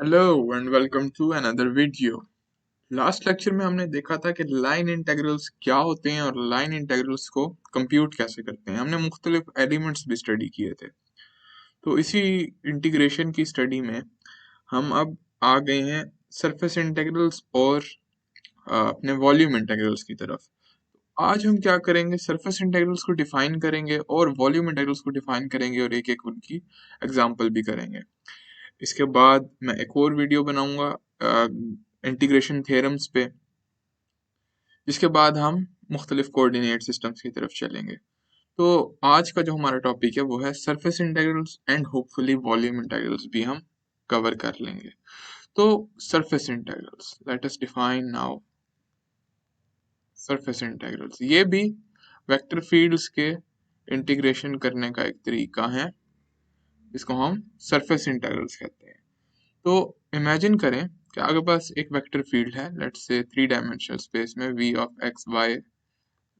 Hello and welcome to another video. Last lecture में हमने देखा था कि लाइन इंटीग्रल्स क्या होते हैं और लाइन इंटीग्रल्स को कंप्यूट कैसे करते हैं। हमने मुख्तलिफ एलिमेंट्स भी स्टडी किए थे। तो इसी इंटीग्रेशन की स्टडी में हम अब आ गए हैं सरफेस इंटीग्रल्स और अपने वॉल्यूम इंटीग्रल्स की तरफ। आज हम क्या करेंगे, सरफेस इंटीग्रल्स को डिफाइन करेंगे और वॉल्यूम इंटीग्रल्स को डिफाइन करेंगे और एक एक उनकी एग्जाम्पल भी करेंगे। इसके बाद मैं एक और वीडियो बनाऊंगा इंटीग्रेशन थ्योरम्स पे, जिसके बाद हम मुख्तलिफ कोऑर्डिनेट सिस्टम्स की तरफ चलेंगे। तो आज का जो हमारा टॉपिक है वो है surface integrals and hopefully volume integrals भी हम कवर कर लेंगे। तो surface integrals, let us define now surface integrals. ये भी वेक्टर फील्ड्स के इंटीग्रेशन करने का एक तरीका है, जिसको हम सरफेस इंटीग्रल्स कहते हैं। तो इमेजिन करें कि आपके पास एक वेक्टर फील्ड है, लेट्स से 3 डायमेंशनल स्पेस में v of x y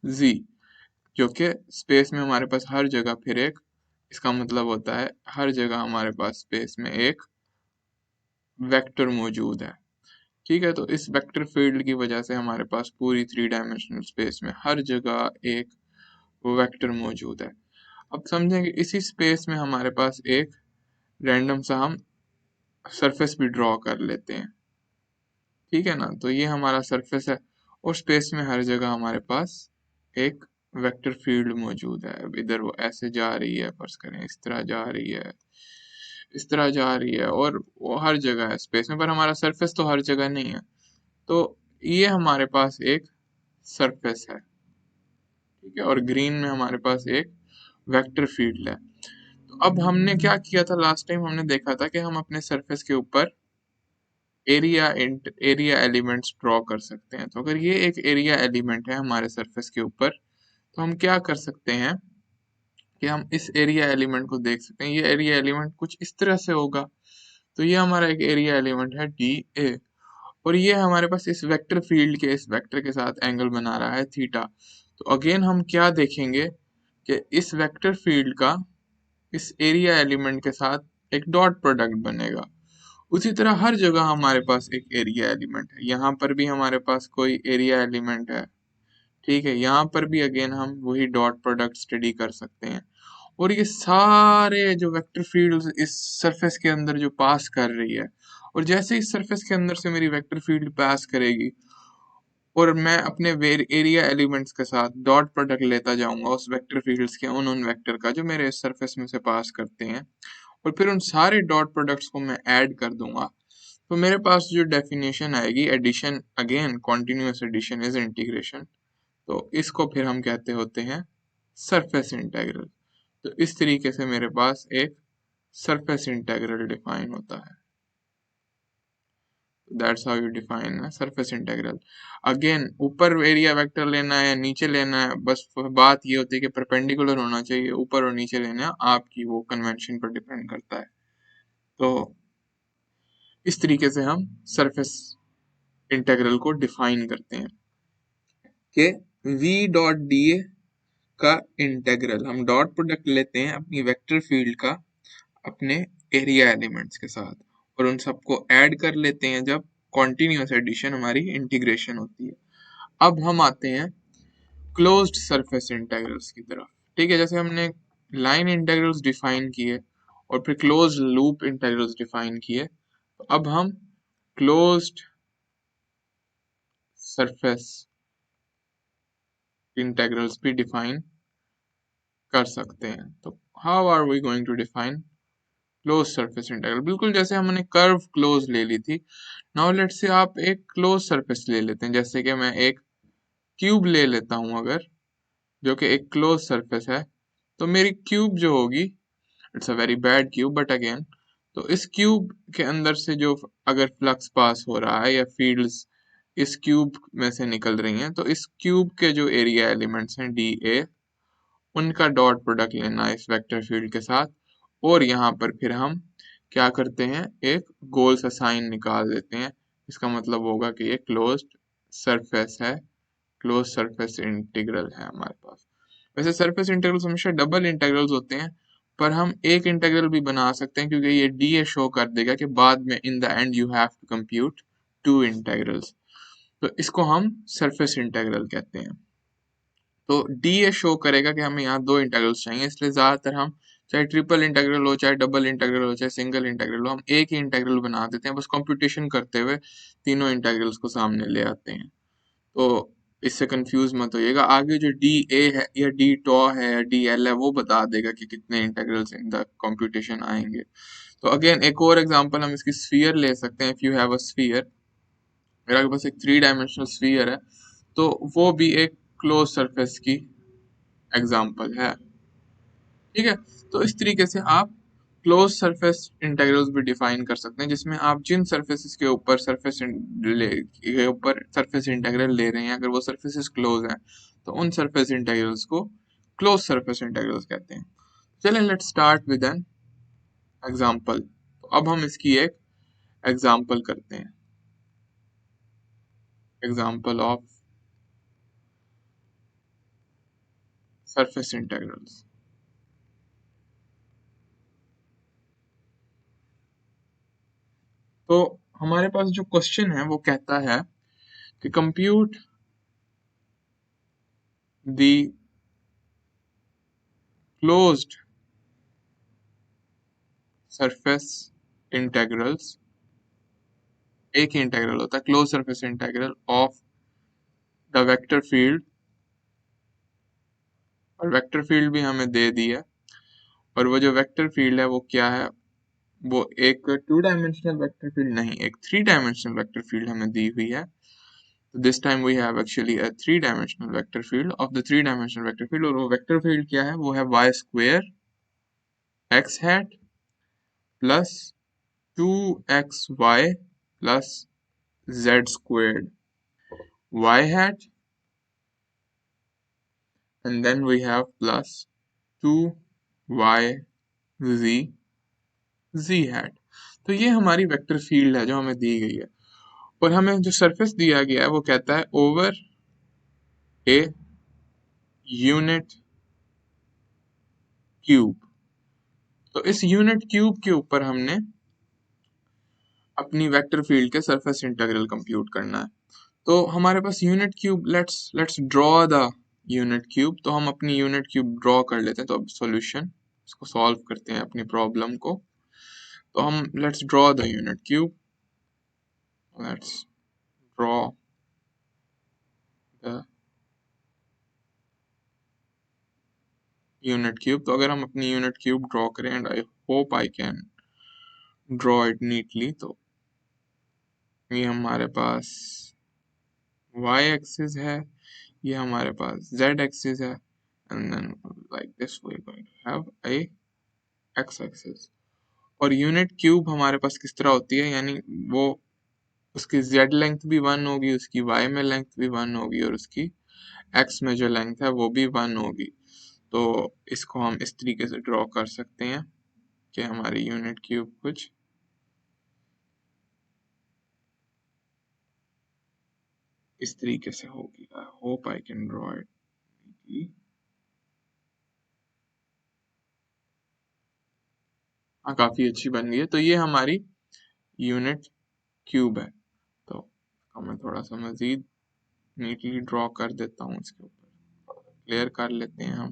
z, जो कि स्पेस में हमारे पास हर जगह फिर एक, इसका मतलब होता है हर जगह हमारे पास स्पेस में एक वेक्टर मौजूद है। ठीक है, तो इस वेक्टर फील्ड की वजह से हमारे पास पूरी 3 डायमेंशनल स्पेस में हर जगह एक वेक्टर मौजूद है। अब समझें कि इसी स्पेस में हमारे पास एक रैंडम सा हम सरफेस भी ड्रॉ कर लेते हैं। ठीक है ना, तो ये हमारा सरफेस है और स्पेस में हर जगह हमारे पास एक वेक्टर फील्ड मौजूद है। अब इधर वो ऐसे जा रही है, फर्ज करें इस तरह जा रही है, इस तरह जा रही है, और वो हर जगह है स्पेस में, पर हमारा सरफेस तो हर जगह नहीं है। तो ये हमारे पास एक सरफेस है, ठीक है, और ग्रीन में हमारे पास एक वेक्टर फील्ड है। तो अब हमने क्या किया था लास्ट टाइम, हमने देखा था कि हम अपने सरफेस के ऊपर एरिया एलिमेंट्स ड्रॉ कर सकते हैं। तो अगर ये एक एरिया एलिमेंट है हमारे सरफेस के ऊपर, तो हम क्या कर सकते हैं कि हम इस एरिया एलिमेंट को देख सकते हैं। ये एरिया एलिमेंट कुछ इस तरह से होगा। तो ये हमारा एक एरिया एलिमेंट है डी ए, और ये हमारे पास इस वेक्टर फील्ड के इस वेक्टर के साथ एंगल बना रहा है थीटा। तो अगेन हम क्या देखेंगे कि इस वेक्टर फील्ड का इस एरिया एलिमेंट के साथ एक डॉट प्रोडक्ट बनेगा। उसी तरह हर जगह हमारे पास एक एरिया एलिमेंट है। यहाँ पर भी हमारे पास कोई एरिया एलिमेंट है, ठीक है, यहाँ पर भी अगेन हम वही डॉट प्रोडक्ट स्टडी कर सकते हैं। और ये सारे जो वेक्टर फील्ड्स इस सरफेस के अंदर जो पास कर रही है, और जैसे इस सरफेस के अंदर से मेरी वेक्टर फील्ड पास करेगी और मैं अपने एरिया एलिमेंट्स के साथ डॉट प्रोडक्ट लेता जाऊंगा उस वेक्टर फील्ड्स के उन वेक्टर का जो मेरे सरफेस में से पास करते हैं, और फिर उन सारे डॉट प्रोडक्ट्स को मैं ऐड कर दूंगा, तो मेरे पास जो डेफिनेशन आएगी addition, again continuous addition is integration, तो इसको फिर हम कहते होते हैं सरफेस इंटीग्रल। तो इस तरीके से मेरे पास एक सरफेस इंटीग्रल डिफाइन होता है। दैट्स हाउ यू डिफाइन है सरफेस इंटीग्रल। अगेन ऊपर एरिया वेक्टर लेना है, नीचे लेना है, बस बात ये होती है कि परपेंडिकुलर होना चाहिए, ऊपर और नीचे लेना है, आपकी वो कन्वेंशन पर डिपेंड करता है। तो इस तरीके से हम सरफेस इंटीग्रल को डिफाइन करते हैं कि v डॉट डी ए का इंटीग्रल, हम डॉट प्रोडक्ट लेते हैं अपनी वेक्टर फील्ड का अपने एरिया एलिमेंट्स के साथ, और उन सबको ऐड कर लेते हैं जब कॉन्टिन्यूअस एडिशन हमारी इंटीग्रेशन होती है। अब हम आते हैं क्लोज्ड सरफेस इंटीग्रल्स की तरफ। ठीक है, जैसे हमने लाइन इंटीग्रल्स डिफाइन किए और फिर क्लोज्ड लूप इंटीग्रल्स डिफाइन किए, तो अब हम क्लोज्ड सरफेस इंटीग्रल्स भी डिफाइन कर सकते हैं। तो how are we going to define close surface integral? बिल्कुल जैसे हमने कर्व क्लोज ले ली थी, नाउ लेट्स से आप एक क्लोज सरफेस ले लेते हैं, जैसे कि मैं एक क्यूब ले लेता हूं अगर, जो कि एक क्लोज सरफेस है। तो मेरी क्यूब जो होगी, it's a very bad cube but again, तो इस क्यूब के अंदर से जो अगर फ्लक्स पास हो रहा है या फील्ड्स इस क्यूब में से निकल रही हैं, तो इस क्यूब के जो एरिया एलिमेंट्स हैं डी ए, उनका डॉट प्रोडक्ट लेना है इस वेक्टर फील्ड के साथ, और यहाँ पर फिर हम क्या करते हैं, एक गोल सा साइन निकाल देते हैं। इसका मतलब होगा कि ये क्लोज्ड सरफेस है, क्लोज सरफेस इंटीग्रल है हमारे पास। वैसे सरफेस इंटीग्रल्स हमेशा डबल इंटीग्रल्स होते हैं, पर हम एक इंटीग्रल भी बना सकते हैं, क्योंकि ये डी ए शो कर देगा कि बाद में in the end you have to compute two integrals. तो इसको हम सरफेस इंटीग्रल कहते हैं। तो डी ए शो करेगा कि हमें यहाँ दो इंटीग्रल्स चाहिए, इसलिए ज़्यादातर हम चाहे ट्रिपल इंटीग्रल हो, चाहे डबल इंटीग्रल हो, चाहे सिंगल इंटीग्रल हो, हम एक ही इंटीग्रल बना देते हैं, बस कंप्यूटेशन करते हुए तीनों इंटीग्रल्स को सामने ले आते हैं। तो इससे कंफ्यूज मत होइएगा, आगे जो डी ए है या डी टॉ है या डी एल है वो बता देगा कि कितने इंटीग्रल्स इन द कंप्यूटेशन आएंगे। तो अगेन एक और एग्जांपल हम इसकी स्फीयर ले सकते हैं। If you have a sphere, मेरे पास एक 3 डायमेंशनल स्फीयर है, तो वो भी एक क्लोज सरफेस की एग्जांपल है। ठीक है, तो इस तरीके से आप क्लोज सरफेस इंटीग्रल्स भी डिफाइन कर सकते हैं, जिसमें आप जिन सरफेसेस के ऊपर सरफेस इंटीग्रल ले रहे हैं, अगर वो सरफेसेस क्लोज हैं तो उन सरफेस इंटीग्रल्स को क्लोज सरफेस इंटीग्रल्स कहते हैं। चलें, let's start with an example. तो अब हम इसकी एक एग्जांपल करते हैं, एग्जांपल ऑफ सरफेस इंटीग्रल्स। तो हमारे पास जो क्वेश्चन है वो कहता है कि compute the closed surface integrals, एक ही इंटीग्रल होता है close surface integral of the vector field, और वेक्टर फील्ड भी हमें दे दी है, और वो जो वेक्टर फील्ड है वो क्या है, वो एक 2 डायमेंशनल वेक्टर फील्ड नहीं, एक 3 डायमेंशनल वेक्टर फील्ड हमें दी हुई है। तो this time we have actually a 3 dimensional vector field of the 3 dimensional vector field, और वो वेक्टर फील्ड क्या है, वो है y square x hat plus 2xy plus z squared y hat, and then we have plus 2y z hat। तो ये हमारी vector field है जो हमें दी गई है, और हमें जो सरफेस दिया गया है वो कहता है ओवर ए यूनिट क्यूब। तो इस यूनिट क्यूब के ऊपर हमने अपनी वेक्टर फील्ड के सरफेस इंटीग्रल कंप्यूट करना है। तो हमारे पास unit cube, let's draw the unit cube. तो हम अपनी यूनिट क्यूब ड्रॉ कर लेते हैं। तो अब सॉल्यूशन, इसको सॉल्व करते हैं अपनी प्रॉब्लम को। तो हम let's draw the unit cube, let's draw the unit cube. तो अगर हम अपनी यूनिट क्यूब ड्रॉ करें, and I hope I can draw it neatly, तो ये हमारे पास y एक्सिस है, ये हमारे पास z एक्सिस है, and then like this we're going to have a x axis. और यूनिट क्यूब हमारे पास किस तरह होती है, यानी वो उसकी z लेंथ भी 1 होगी, उसकी y में लेंथ भी 1 होगी, और उसकी x में जो लेंथ है वो भी 1 होगी। तो इसको हम इस तरीके से ड्रॉ कर सकते हैं कि हमारी यूनिट क्यूब कुछ इस तरीके से होगी। I hope I can draw it. हाँ, काफी अच्छी बन गई है। तो ये हमारी यूनिट क्यूब है। तो मैं थोड़ा सा मजीद नीटली ड्रॉ कर देता हूँ, इसके ऊपर क्लियर कर लेते हैं हम।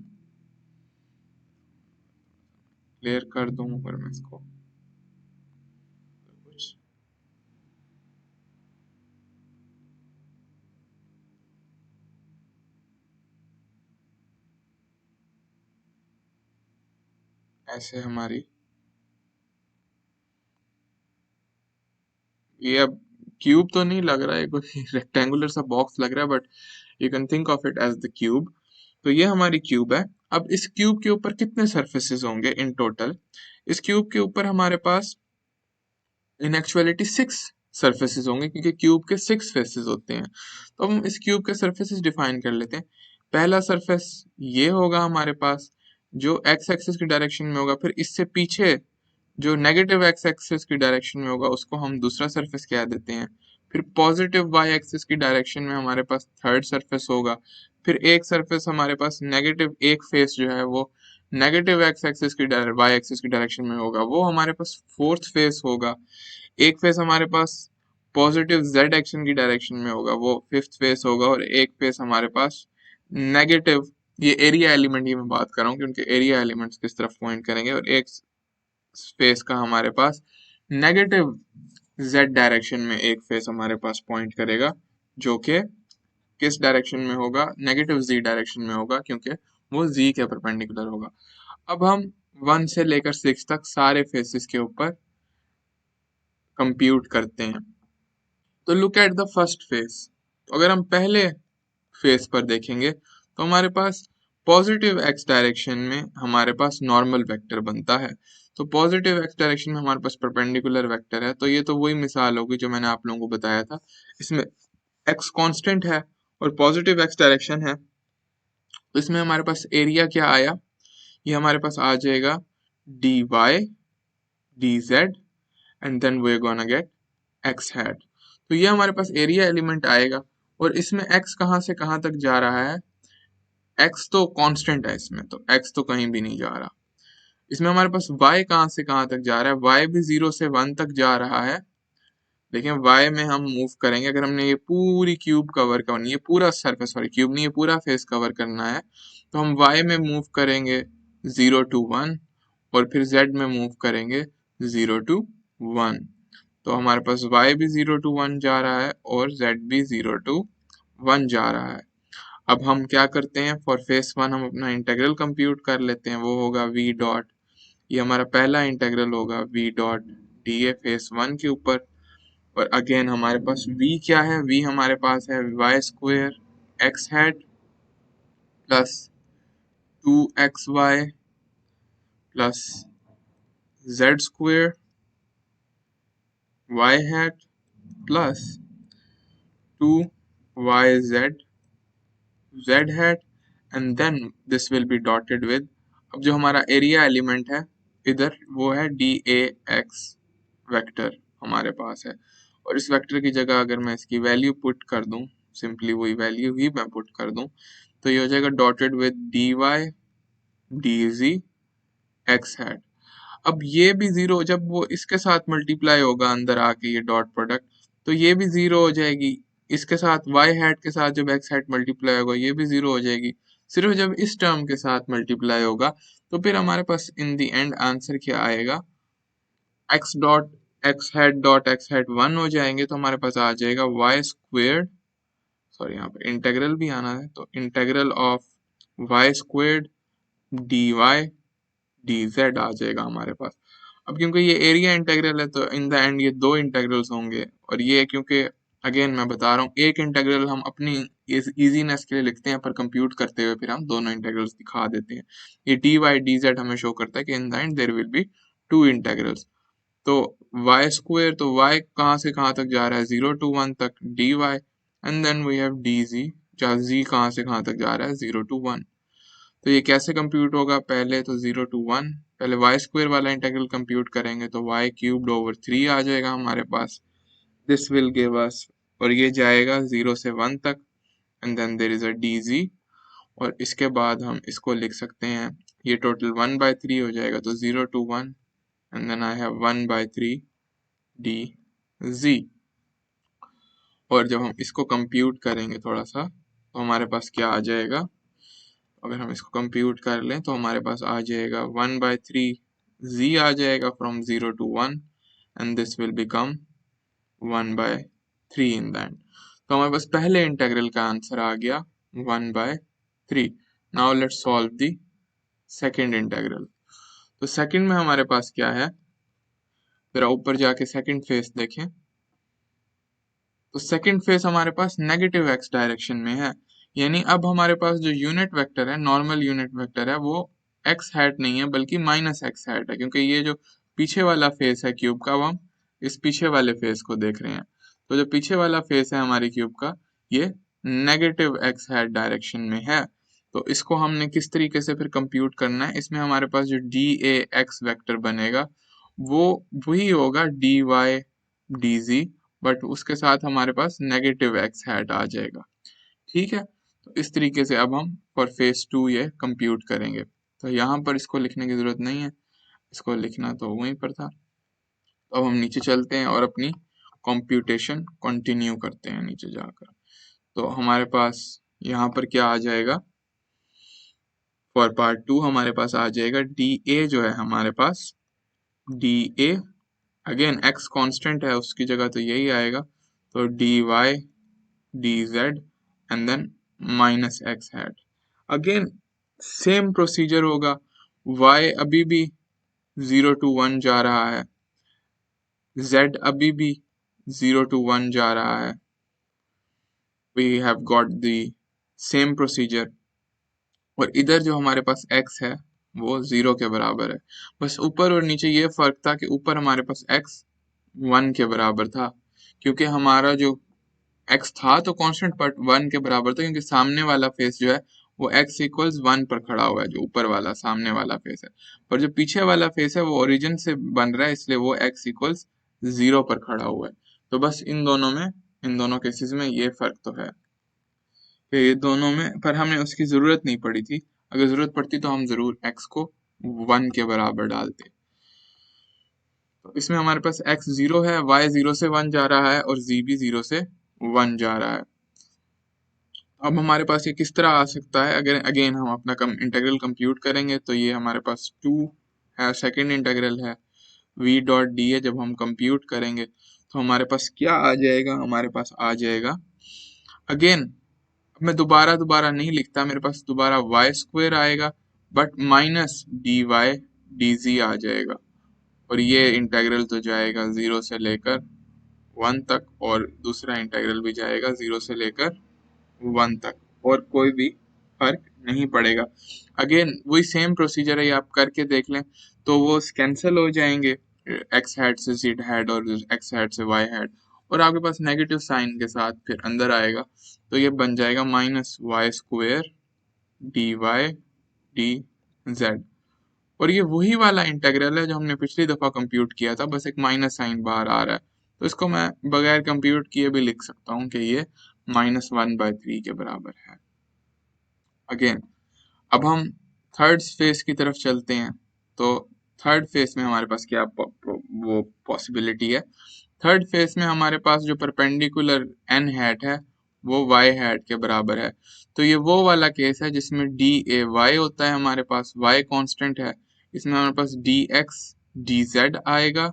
क्लियर कर दूँ ऊपर मैं इसको कुछ ऐसे हमारी ये अब क्यूब तो नहीं लग रहा है, कोई रेक्टेंगुलर सा बॉक्स लग रहा है, but you can think of it as the cube. तो ये हमारी क्यूब है। अब इस क्यूब के ऊपर कितने सरफेसेस होंगे इन टोटल? इस क्यूब के ऊपर हमारे पास इन एक्चुअलिटी 6 सरफेसेस होंगे, क्योंकि क्यूब के 6 फेसेस होते हैं। तो हम इस क्यूब के सरफेसेस डिफाइन कर लेते हैं। पहला सरफेस ये होगा हमारे पास, जो एक्स एक्सिस की डायरेक्शन में होगा। फिर इससे पीछे जो नेगेटिव एक्स एक्सिस की डायरेक्शन में होगा उसको हम दूसरा सरफेस कह देते हैं। फिर पॉजिटिव वाई एक्सिस की डायरेक्शन में हमारे पास थर्ड सरफेस होगा। फिर एक सरफेस हमारे पास नेगेटिव, एक फेस जो है वो नेगेटिव एक्स एक्सिस की वाई एक्सिस की डायरेक्शन में होगा वो हमारे पास फोर्थ फेस होगा। एक फेस हमारे पास पॉजिटिव जेड एक्शन की डायरेक्शन में होगा वो फिफ्थ फेस होगा, और एक फेस हमारे पास नेगेटिव, ये एरिया एलिमेंट की मैं बात कर रहा हूँ कि उनके एरिया एलिमेंट्स किस तरफ पॉइंट करेंगे, और एक फेस का हमारे पास नेगेटिव जेड डायरेक्शन में एक फेस हमारे पास पॉइंट करेगा, जो कि किस डायरेक्शन में होगा, नेगेटिव जी डायरेक्शन में होगा, क्योंकि वो जी के परपेंडिकुलर होगा। अब हम 1 से लेकर 6 तक सारे फेसेस के ऊपर कंप्यूट करते हैं। तो look at the first face. तो अगर हम पहले फेस पर देखेंगे तो हमारे पास पॉजिटिव एक्स डायरेक्शन में हमारे पास नॉर्मल वेक्टर बनता है। तो पॉजिटिव एक्स डायरेक्शन में हमारे पास परपेंडिकुलर वेक्टर है, तो ये तो वही मिसाल होगी जो मैंने आप लोगों को बताया था। इसमें एक्स कांस्टेंट है और पॉजिटिव एक्स डायरेक्शन है, तो इसमें हमारे पास एरिया क्या आया, ये हमारे पास आ जाएगा dy dz and then we are gonna get x hat. तो ये हमारे पास एरिया एलिमेंट आएगा, और इसमें x कहाँ से कहाँ तक जा रहा है, x तो कांस्टेंट है इसमें, तो x तो कहीं भी नहीं जा रहा। इसमें हमारे पास y कहाँ से कहाँ तक जा रहा है, y भी 0 से 1 तक जा रहा है। लेकिन y में हम मूव करेंगे, अगर हमने ये पूरी क्यूब कवर करनी है, पूरा सरफेस, सॉरी क्यूब नहीं, ये पूरा फेस कवर करना है, तो हम y में मूव करेंगे 0 to 1, और फिर z में मूव करेंगे 0 to 1। तो हमारे पास y भी 0 to 1 जा रहा है और z भी 0 to 1 जा रहा है। अब हम क्या करते हैं, फॉर फेस 1 हम अपना इंटेग्रल कंप्यूट कर लेते हैं, वो होगा v डॉट, ये हमारा पहला इंटेग्रल होगा v डॉट डी फेस 1 के ऊपर। और अगेन हमारे पास v क्या है, v हमारे पास है y square x hat plus 2xy plus z square y hat plus 2yz z hat and then this will be dotted with, अब जो हमारा एरिया एलिमेंट है इधर वो है डी ए एक्स वेक्टर हमारे पास है, और इस वेक्टर की जगह अगर मैं इसकी वैल्यू पुट कर दूं, सिंपली वही वैल्यू ही मैं पुट कर दूं, तो ये हो जाएगा dotted with d y d z x hat. अब ये भी जीरो, जब वो इसके साथ मल्टीप्लाई होगा अंदर आके ये डॉट प्रोडक्ट, तो ये भी जीरो हो जाएगी। इसके साथ वाई हैट के साथ जब एक्स हैट मल्टीप्लाई होगा ये भी जीरो हो जाएगी। सिर्फ जब इस टर्म के साथ मल्टीप्लाई होगा तो फिर हमारे पास इन दी एंड आंसर क्या आएगा, एक्स डॉट एक्स हैट 1 हो जाएंगे, तो हमारे पास आ जाएगा वाई स्क्वेयर, सॉरी यहाँ पे इंटेग्रल भी आना है, तो integral of y square d y d z आ जाएगा हमारे पास। अब क्योंकि ये एरिया इंटेग्रल है तो इन द एंड ये दो इंटेग्रल्स होंगे, और ये क्योंकि अगेन मैं बता रहा हूँ एक इंटेग्रल हम अपनी इजीनेस के लिए लिखते हैं, पर कंप्यूट करते हुए फिर हम दोनों इंटेग्रल्स दिखा देते हैं। ये डी वाई डी जेड हमें शो करता है कि in the end there will be two integrals. तो वाई स्क्वेयर, तो वाई कहाँ से कहाँ तक जा रहा है 0 to 1 तक d y, and then we have d z, जहाँ जी कहाँ से कहाँ तक जा रहा है 0 to 1। तो ये कैसे कंप्यूट होगा, पहले तो 0 to 1, पहले वाई स्क्वेयर वाला इंटीग्रल कंप्यूट करेंगे तो वाई क्यूब्ड ओवर 3 आ जाएगा हमारे पास, दिस विल गिव अस, और ये जाएगा 0 से 1 तक, and then there is a d z, और इसके बाद हम इसको लिख सकते हैं, ये टोटल 1/3 हो जाएगा, तो 0 to 1 and then I have 1/3 d z. और जब हम इसको कंप्यूट करेंगे थोड़ा सा, तो हमारे पास क्या आ जाएगा, अगर हम इसको कंप्यूट कर लें तो हमारे पास आ जाएगा 1/3 z आ जाएगा from 0 to 1, and this will become 1/3 in that. तो हमारे पास पहले इंटीग्रल का आंसर आ गया 1/3। Now let's solve the second integral. तो सेकंड में हमारे पास क्या है, जरा ऊपर जाके सेकंड फेस देखें, तो सेकंड फेस हमारे पास नेगेटिव एक्स डायरेक्शन में है, यानी अब हमारे पास जो यूनिट वेक्टर है, नॉर्मल यूनिट वेक्टर है, वो एक्स हैट नहीं है बल्कि माइनस एक्स हैट है, क्योंकि ये जो पीछे वाला फेस है क्यूब का, वो हम इस पीछे वाले फेस को देख रहे हैं। तो जो पीछे वाला फेस है हमारी क्यूब का, ये नेगेटिव एक्स हैट डायरेक्शन में है। तो इसको हमने किस तरीके से फिर कंप्यूट करना है, इसमें हमारे पास जो डी ए एक्स वैक्टर बनेगा वो वही होगा d y d z, but उसके साथ हमारे पास नेगेटिव एक्स हैट आ जाएगा। ठीक है, तो इस तरीके से अब हम फॉर फेस 2 ये कंप्यूट करेंगे। तो यहाँ पर इसको लिखने की जरूरत नहीं है, इसको लिखना तो वहीं पर था। तो अब हम नीचे चलते हैं और अपनी कंप्यूटेशन कंटिन्यू करते हैं नीचे जाकर। तो हमारे पास यहाँ पर क्या आ जाएगा, फॉर पार्ट 2 हमारे पास आ जाएगा डी ए जो है हमारे पास, d A again x constant है उसकी जगह तो यही आएगा, तो d y d z and then minus x hat. Again same procedure होगा, y अभी भी 0 to 1 जा रहा है, z अभी भी 0 to 1 जा रहा है, we have got the same procedure। और इधर जो हमारे पास x है वो 0 के बराबर है। बस ऊपर और नीचे ये फर्क था कि ऊपर हमारे पास x 1 के बराबर था, क्योंकि हमारा जो x था तो कांस्टेंट बट 1 के बराबर था, क्योंकि सामने वाला फेस जो है वो x इक्वल्स 1 पर खड़ा हुआ है, जो ऊपर वाला सामने वाला फेस है। पर जो पीछे वाला फेस है वो ओरिजिन से बन रहा है, इसलिए वो x इक्वल्स 0 पर खड़ा हुआ है। तो बस इन दोनों केसेस में ये फर्क तो है कि ये दोनों में, पर हमें उसकी जरूरत नहीं पड़ी थी। अगर जरूरत पड़ती तो हम जरूर x को 1 के बराबर डालते। तो इसमें हमारे पास x 0 है, y 0 से 1 जा रहा है और z भी 0 से 1 जा रहा है। अब हमारे पास ये किस तरह आ सकता है, अगर अगेन हम अपना इंटीग्रल कंप्यूट करेंगे तो ये हमारे पास 2 है, सेकंड इंटीग्रल है, v डॉट डी ए जब हम कंप्यूट करेंगे तो हमारे पास क्या आ जाएगा, हमारे पास आ जाएगा अगेन, मैं दोबारा दोबारा नहीं लिखता, मेरे पास दोबारा वाई स्क्वायर आएगा but minus d y d g आ जाएगा, और ये इंटीग्रल तो जाएगा 0 से लेकर 1 तक, और दूसरा इंटीग्रल भी जाएगा 0 से लेकर 1 तक, और कोई भी फर्क नहीं पड़ेगा। अगेन वही सेम प्रोसीजर है, ये आप करके देख लें तो वो कैंसिल हो जाएंगे, एक्स हैट से जेड हैट और एक्स हैट से वाई हैट, और आपके पास नेगेटिव साइन के साथ फिर अंदर आएगा, तो ये बन जाएगा minus y square d y d z. और ये वही वाला इंटीग्रल है जो हमने पिछली दफा कंप्यूट किया था, बस एक माइनस साइन बाहर आ रहा है, तो इसको मैं बगैर कंप्यूट किए भी लिख सकता हूँ कि ये -1/3 के बराबर है। अगेन अब हम थर्ड फेज की तरफ चलते हैं, तो थर्ड फेज में हमारे पास क्या वो पॉसिबिलिटी है, थर्ड फेज में हमारे पास जो परपेंडिकुलर एन हैट है वो वाई हैट के बराबर है। तो ये वो वाला केस है जिसमें डी ए वाई होता है, हमारे पास वाई कांस्टेंट है, इसमें हमारे पास डी एक्स डी जेड आएगा,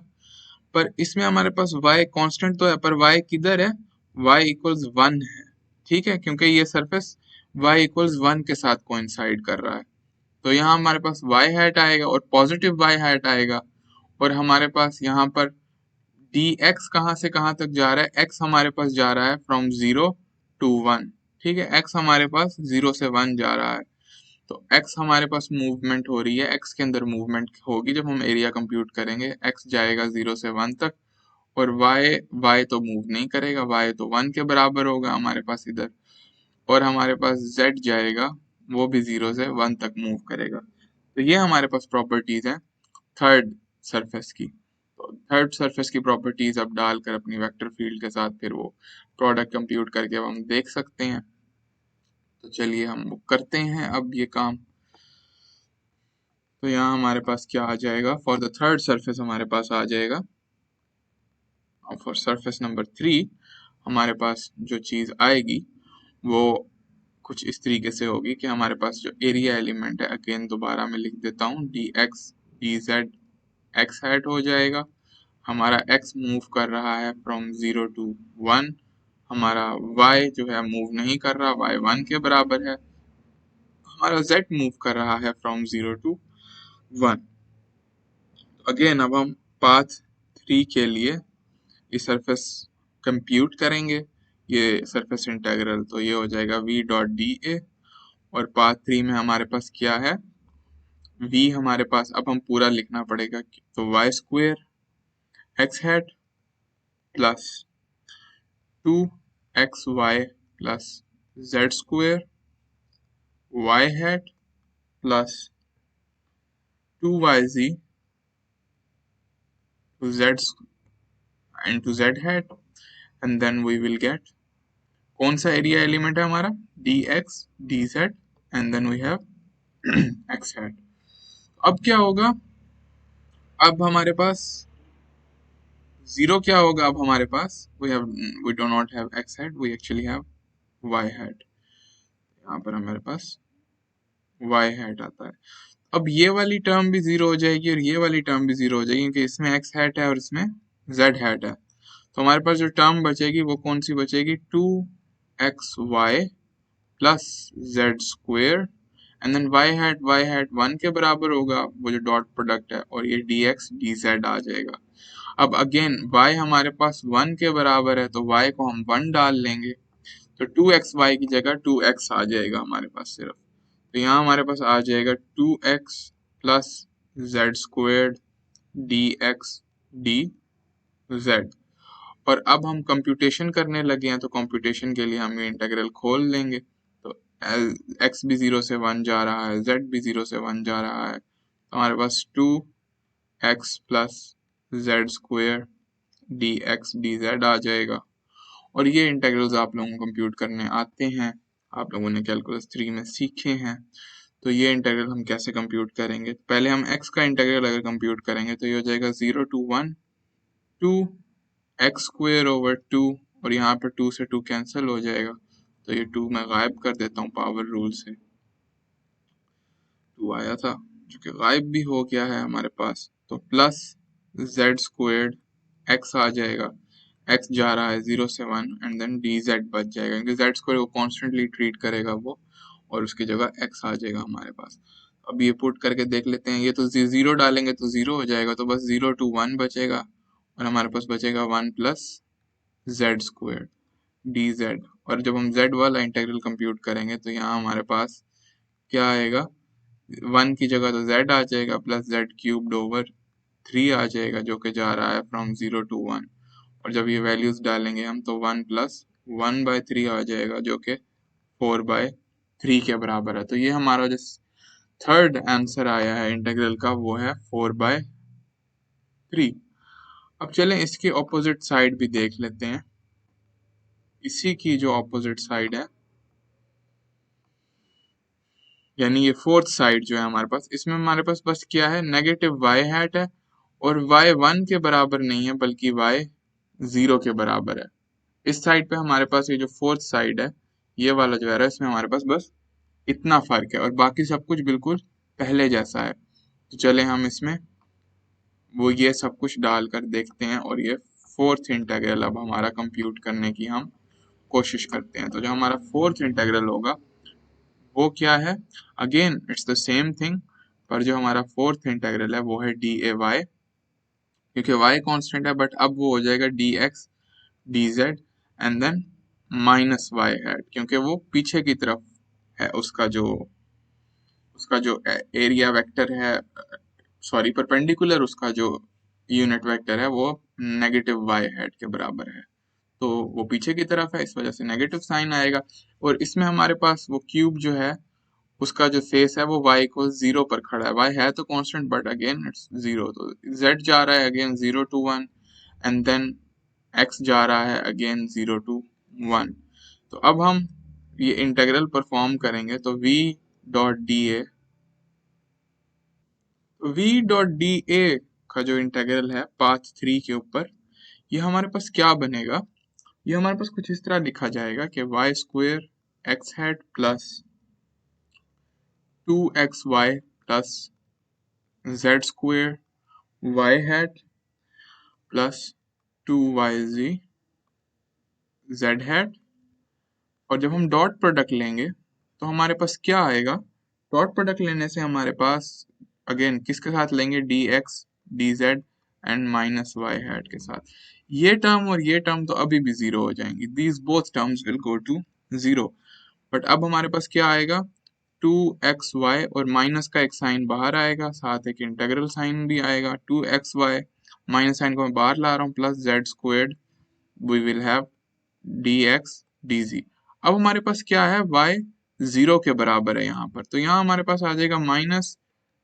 पर इसमें हमारे पास y कांस्टेंट तो है पर y किधर है, y इक्वल्स 1 है, ठीक है, क्योंकि ये सरफेस y इक्वल्स 1 के साथ कोइंसाइड कर रहा है। तो यहाँ हमारे पास y हैट आएगा और पॉजिटिव y हैट आएगा, और हमारे पास यहाँ पर dx कहाँ से कहाँ तक जा रहा है, x हमारे पास जा रहा है फ्रॉम 0 to 1, ठीक है, x हमारे पास 0 से 1 जा रहा है, तो x हमारे पास मूवमेंट हो रही है, x के अंदर मूवमेंट होगी जब हम एरिया कंप्यूट करेंगे, x जाएगा 0 से 1 तक, और y तो मूव नहीं करेगा, y तो 1 के बराबर होगा हमारे पास इधर, और हमारे पास z जाएगा वो भी 0 से 1 तक मूव करेगा। तो ये हमारे पास प्रॉपर्टीज हैं थर्ड सरफेस की। तो थर्ड सरफेस की प्रॉपर्टीज अब डालकर अपनी वेक्टर फील्ड के साथ फिर वो प्रोडक्ट कंप्यूट करके अब हम देख सकते हैं। तो चलिए हम करते हैं अब ये काम। तो यहाँ हमारे पास क्या आ जाएगा, फॉर द थर्ड सरफेस हमारे पास आ जाएगा, और फॉर सरफेस नंबर 3 हमारे पास जो चीज़ आएगी वो कुछ इस तरीके से होगी कि हमारे पास जो एरिया एलिमेंट है, अगेन दोबारा मैं लिख देता हूँ, D x d Z x hat हो जाएगा, हमारा x मूव कर रहा है फ्रॉम 0 to 1, हमारा y जो है मूव नहीं कर रहा, y 1 के बराबर है, हमारा z मूव कर रहा है फ्रॉम 0 to 1। अगेन अब हम पाथ 3 के लिए ये सरफेस कंप्यूट करेंगे, ये सरफेस इंटीग्रल, तो ये हो जाएगा v डॉट डी ए, और पाथ 3 में हमारे पास क्या है, v हमारे पास अब हम पूरा लिखना पड़ेगा, तो y square x hat plus 2xy plus z square y hat plus 2yz to z into z hat, and then we will get कौन सा एरिया एलिमेंट है हमारा, dx dz and then we have x hat। अब क्या होगा, अब हमारे पास zero क्या होगा, अब हमारे पास we do not have x head, we actually have y head. यहाँ पर हमारे पास वाई हेड आता है। अब ये वाली टर्म भी जीरो हो जाएगी और ये वाली टर्म भी जीरो हो जाएगी, क्योंकि इसमें एक्स हैट है और इसमें जेड हैट है। तो हमारे पास जो टर्म बचेगी वो कौन सी बचेगी, 2xy plus z square, and then y hat 1 के बराबर होगा, वो जो डॉट प्रोडक्ट है, और ये dx dz आ जाएगा। अब अगेन y हमारे पास 1 के बराबर है, तो y को हम 1 डाल लेंगे, तो 2xy की जगह 2x आ जाएगा हमारे पास सिर्फ। तो यहाँ हमारे पास आ जाएगा 2x plus z squared D x d z. और अब हम कंप्यूटेशन करने लगे हैं, तो कंप्यूटेशन के लिए हम ये इंटीग्रल खोल लेंगे। तो x भी 0 से 1 जा रहा है, z भी 0 से 1 जा रहा है, तो हमारे पास 2x plus z square d x d z आ जाएगा। और ये इंटीग्रल्स आप लोगों को कंप्यूट करने आते हैं, आप लोगों ने कैलकुलस 3 में सीखे हैं। तो ये इंटीग्रल हम कैसे कंप्यूट करेंगे, पहले हम x का इंटीग्रल अगर कंप्यूट करेंगे तो ये हो जाएगा 0 to 1 2 एक्स स्क्वेयर ओवर 2, और यहाँ पर 2 से 2 कैंसिल हो जाएगा, तो ये 2 मैं गायब कर देता हूँ पावर रूल से। 2 आया था जो कि गायब भी हो गया है हमारे पास, तो प्लस जेड स्क्वेयर्ड एक्स आ जाएगा, एक्स जा रहा है 0 से 1, एंड देन डी जेड बच जाएगा, क्योंकि जेड स्क्वेयर को कॉन्स्टेंटली ट्रीट करेगा वो, और उसकी जगह एक्स आ जाएगा हमारे पास। अब ये पुट करके देख लेते हैं, ये तो जीरो डालेंगे तो जीरो हो जाएगा, तो बस 0 to 1 बचेगा, और हमारे पास बचेगा 1 plus z square D z. और जब हम जेड वाला इंटीग्रल कंप्यूट करेंगे तो यहाँ हमारे पास क्या आएगा, 1 की जगह तो जेड आ जाएगा, प्लस जेड क्यूब्ड ओवर 3 आ जाएगा, जो कि जा रहा है फ्रॉम 0 to 1। और जब ये वैल्यूज डालेंगे हम, तो 1 प्लस 1/3 आ जाएगा, जो कि 4/3 के बराबर है। तो ये हमारा जो थर्ड आंसर आया है इंटीग्रल का, वो है 4/3। अब चलें इसकी ऑपोजिट साइड भी देख लेते हैं। इसी की जो ऑपोजिट साइड है, यानी ये फोर्थ साइड जो है हमारे पास, इसमें हमारे पास बस क्या है, नेगेटिव वाई हैट है, और वाई 1 के बराबर नहीं है बल्कि वाई 0 के बराबर है। इस साइड पे हमारे पास ये जो फोर्थ साइड है, ये वाला जो है इसमें हमारे पास बस इतना फर्क है, और बाकी सब कुछ बिल्कुल पहले जैसा है। तो चले हम इसमें वो ये सब कुछ डालकर देखते हैं, और ये फोर्थ इंटीग्रल अब हमारा कंप्यूट करने की हम कोशिश करते हैं। तो जो हमारा फोर्थ इंटीग्रल होगा वो क्या है, again it's the same thing, पर जो हमारा फोर्थ इंटीग्रल है वो है डी ए वाई, क्योंकि वाई कांस्टेंट है, बट अब वो हो जाएगा d x d z, and then minus y hat, क्योंकि वो पीछे की तरफ है, उसका जो एरिया वेक्टर है, सॉरी परपेंडिकुलर उसका जो यूनिट वेक्टर है, वो नेगेटिव वाई हैट के बराबर है, तो वो पीछे की तरफ है, इस वजह से नेगेटिव साइन आएगा। और इसमें हमारे पास वो क्यूब जो है उसका जो फेस है वो y को 0 पर खड़ा है, y है तो कांस्टेंट बट अगेन इट्स 0, तो z जा रहा है again 0 to 1, and then x जा रहा है अगेन 0 to 1। तो अब हम ये इंटीग्रल परफॉर्म करेंगे, तो v.da का जो इंटीग्रल है पाथ 3 के ऊपर, ये हमारे पास क्या बनेगा, ये हमारे पास कुछ इस तरह लिखा जाएगा कि y square x hat plus 2xy plus z square y hat plus 2yz z hat. और जब हम डॉट प्रोडक्ट लेंगे तो हमारे पास क्या आएगा, डॉट प्रोडक्ट लेने से हमारे पास अगेन किसके साथ लेंगे, d x d z and minus y hat के साथ। ये टर्म और ये टर्म तो अभी भी जीरो हो जाएंगी, these both terms will go to zero. But अब हमारे पास क्या आएगा, 2xy, और माइनस का एक साइन बाहर आएगा, साथ एक इंटीग्रल साइन भी आएगा, 2xy माइनस साइन को मैं बाहर ला रहा हूँ, plus z squared we will have dx dz। अब हमारे पास क्या है, y 0 के बराबर है यहाँ पर, तो यहाँ हमारे पास आ जाएगा minus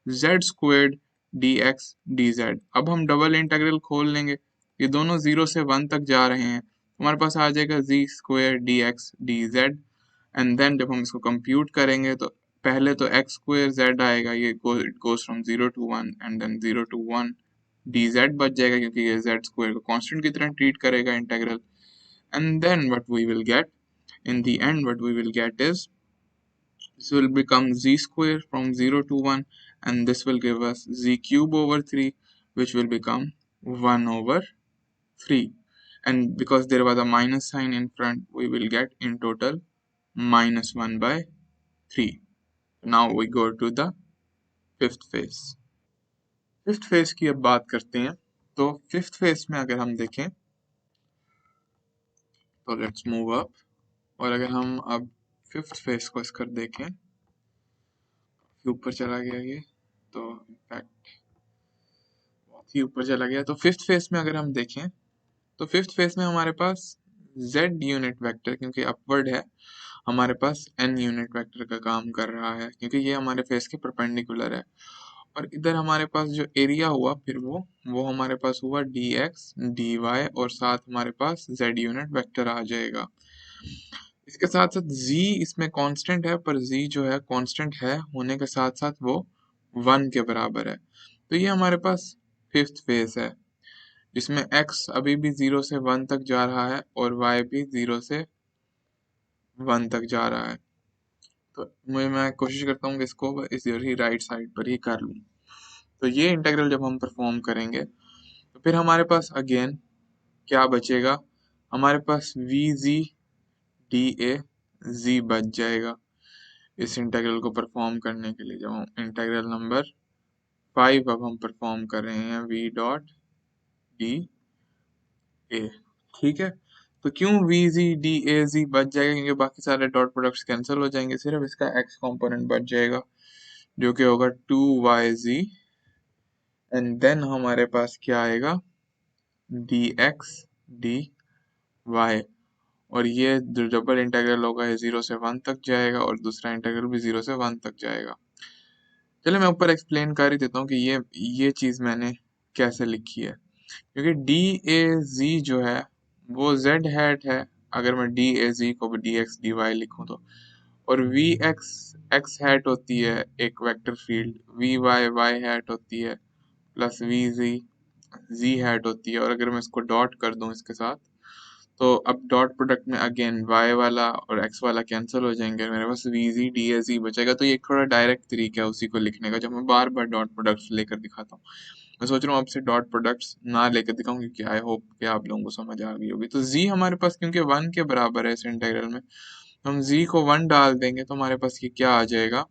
Z squared D x d Z. अब हम डबल इंटीग्रल खोल लेंगे, ये दोनों 0 से 1 तक जा रहे हैं, हमारे पास आ जाएगा g square d x d z, and then जब हम इसको कंप्यूट करेंगे तो पहले तो एक्स स्क्वेयर जेड आएगा, ये it goes from 0 to 1 and then 0 to 1 dz बच जाएगा क्योंकि ये z स्क्वायर को कांस्टेंट की तरह ट्रीट करेगा integral. And then what we will get in the end, what we will get is this will become z square from 0 to 1 and this will give us z cube over 3 which will become 1 over 3, and because there was a minus sign in front we will get in total minus 1 by 3. Now we go to the fifth phase. Fifth phase की अब बात करते हैं। तो fifth phase में अगर हम देखें तो लेट्स मूव अप, और अगर हम अब फिफ्थ फेज को इसकर देखें, ऊपर चला गया ये, तो इनफैक्ट बहुत ही ऊपर चला गया। तो फिफ्थ फेज में अगर हम देखें तो फिफ्थ फेज में हमारे पास z यूनिट वेक्टर, क्योंकि अपवर्ड है, हमारे पास n यूनिट वेक्टर का काम कर रहा है क्योंकि ये हमारे फेस के परपेंडिकुलर है। और इधर हमारे पास जो एरिया हुआ फिर वो हमारे पास हुआ dx dy और साथ हमारे पास z यूनिट वेक्टर आ जाएगा। इसके साथ साथ z इसमें कांस्टेंट है, पर z जो है कांस्टेंट है होने के साथ साथ वो 1 के बराबर है। तो ये हमारे पास फिफ्थ फेज है जिसमें x अभी भी 0 से 1 तक जा रहा है और y भी 0 से 1 तक जा रहा है। तो मैं कोशिश करता हूँ कि इसको इस ही राइट साइड पर ही कर लूँ। तो ये इंटीग्रल जब हम परफॉर्म करेंगे तो फिर हमारे पास अगेन क्या बचेगा, हमारे पास वी जी डी ए जी बच जाएगा इस इंटीग्रल को परफॉर्म करने के लिए। जब हम इंटीग्रल नंबर 5 अब हम परफॉर्म कर रहे हैं वी डॉट डी ए, ठीक है। तो क्यों वी जी डी ए जी बच जाएगा, क्योंकि बाकी सारे डॉट प्रोडक्ट्स कैंसिल हो जाएंगे, सिर्फ इसका एक्स कंपोनेंट बच जाएगा जो कि होगा 2yz, एंड देन हमारे पास क्या आएगा dx dy, और ये जो डबल इंटीग्रल होगा ये 0 से 1 तक जाएगा और दूसरा इंटीग्रल भी 0 से 1 तक जाएगा। चलो मैं ऊपर एक्सप्लेन कर ही देता हूँ कि ये चीज़ मैंने कैसे लिखी है, क्योंकि डी ए जी जो है वो z हैट है अगर मैं डी ए जी को डी एक्स डी वाई लिखूँ तो, और वी एक्स एक्स हैट होती है एक vector field, v y y hat होती है, plus v z z hat होती है। और अगर मैं इसको डॉट कर दूं इसके साथ तो अब डॉट प्रोडक्ट में अगेन y वाला और x वाला कैंसिल हो जाएंगे, मेरे पास वी जी डी ए जी बचेगा। तो ये एक थोड़ा डायरेक्ट तरीका है उसी को लिखने का, जब मैं बार बार डॉट प्रोडक्ट्स लेकर दिखाता हूँ। मैं सोच रहा हूँ आपसे डॉट प्रोडक्ट्स ना लेकर दिखाऊं क्योंकि आई होप कि आप लोगों को समझ आ गई होगी। तो z हमारे पास क्योंकि 1 के बराबर है इस इंटीग्रल में, हम z को 1 डाल देंगे तो हमारे पास ये क्या आ जाएगा,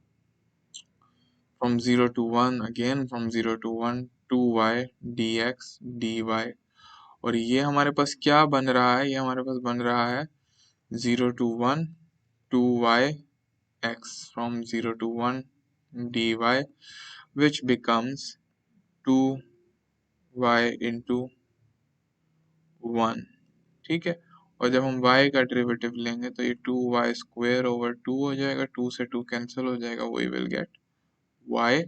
from 0 to 1 again from 0 to 1 2y dx dy, और ये हमारे पास क्या बन रहा है, ये हमारे पास बन रहा है 0 to 1 2y x from 0 to 1 dy which becomes 2y into 1, ठीक है। और जब हम y का डेरिवेटिव लेंगे तो ये 2y स्क्वायर ओवर 2 हो जाएगा, 2 से 2 कैंसिल हो जाएगा, we will get y